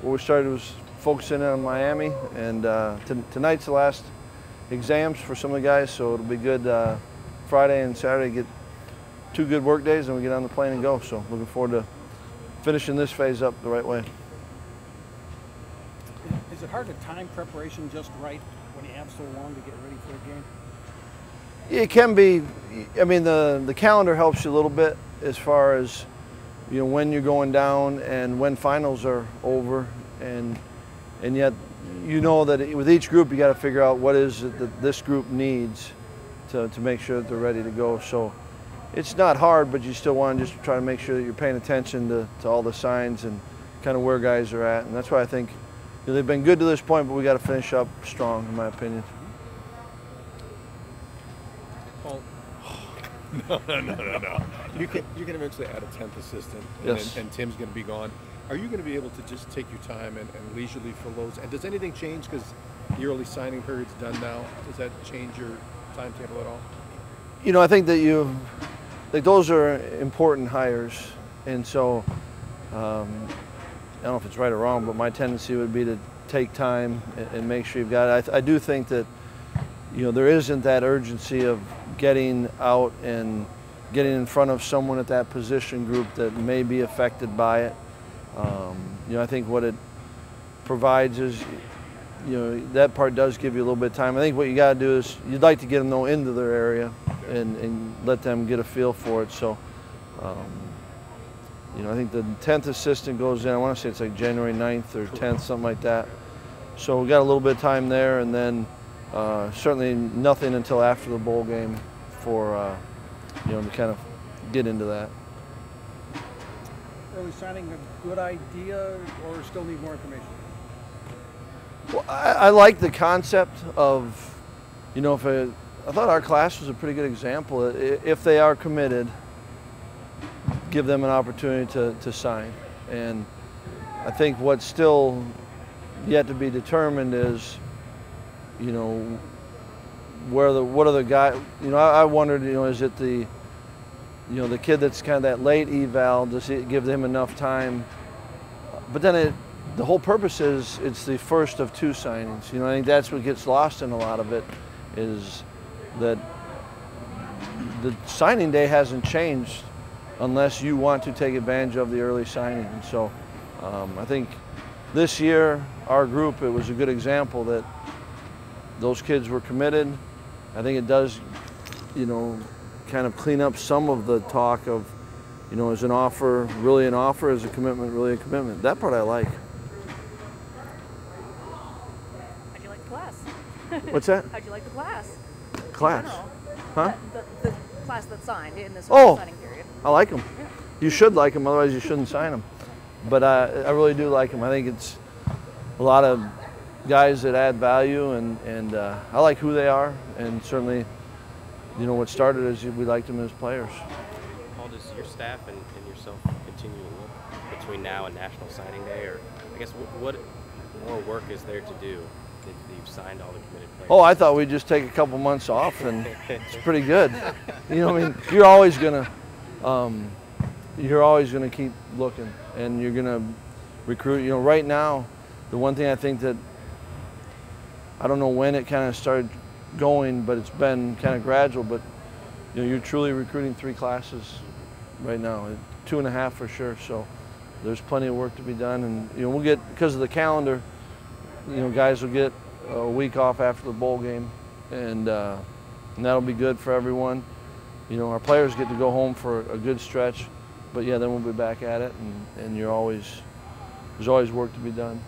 what we started was focusing on Miami, and tonight's the last exams for some of the guys, so it'll be good Friday and Saturday, get 2 good work days, and we get on the plane and go. So looking forward to finishing this phase up the right way. Is it hard to time preparation just right when you have so long to get ready for a game? It can be. I mean, the calendar helps you a little bit as far as, you know, when you're going down and when finals are over, and yet you know that with each group you got to figure out what is it that this group needs to make sure that they're ready to go. So it's not hard, but you still want to just try to make sure that you're paying attention to all the signs and kind of where guys are at. And that's why I think, you know, they've been good to this point, but we got to finish up strong, in my opinion. No. You can eventually add a 10th assistant, and, yes. and Tim's going to be gone. Are you going to be able to just take your time and leisurely fill those? And does anything change because the early signing period's done now? Does that change your timetable at all? You know, I think that those are important hires, and so I don't know if it's right or wrong, but my tendency would be to take time and make sure you've got it. I do think that, you know, there isn't that urgency of getting out and getting in front of someone at that position group that may be affected by it. You know, I think what it provides is, you know, that part does give you a little bit of time. I think what you got to do is you'd like to get them though into their area and let them get a feel for it. So, you know, I think the 10th assistant goes in, I want to say it's like January 9th or 10th, something like that. So we got a little bit of time there, and then certainly nothing until after the bowl game for, you know, to kind of get into that. Early signing a good idea, or still need more information? Well, I like the concept of, you know, I thought our class was a pretty good example. If they are committed, give them an opportunity to sign. And I think what's still yet to be determined is, you know, what are the guys, you know, I wondered, you know, is it the, you know, the kid that's kind of that late eval, does it give them enough time? But then the whole purpose is it's the first of 2 signings. You know, I think that's what gets lost in a lot of it, is that the signing day hasn't changed unless you want to take advantage of the early signing. And so I think this year, our group, it was a good example that those kids were committed. I think it does, you know, kind of clean up some of the talk of, you know, is an offer really an offer? Is a commitment really a commitment? That part I like. How'd you like the class? What's that? How'd you like the class? Class? Huh? The class that signed in this signing period. I like them. Yeah. You should like them, otherwise you shouldn't sign them. But I really do like them. I think it's a lot of guys that add value, and I like who they are, and certainly, you know, what started is we liked them as players. Paul, does your staff and yourself continue to look between now and National Signing Day, or I guess what more work is there to do that you've signed all the committed players? Oh, I thought we'd just take a couple months off, and it's pretty good. You know, I mean, you're always gonna keep looking, and you're gonna recruit. You know, right now, the one thing I think that I don't know when it kind of started going, but it's been kind of gradual. But you know, you're truly recruiting 3 classes right now, 2.5 for sure. So there's plenty of work to be done, and you know, we'll get, because of the calendar, you know, guys will get a week off after the bowl game, and that'll be good for everyone. You know, our players get to go home for a good stretch, but yeah, then we'll be back at it, and there's always work to be done.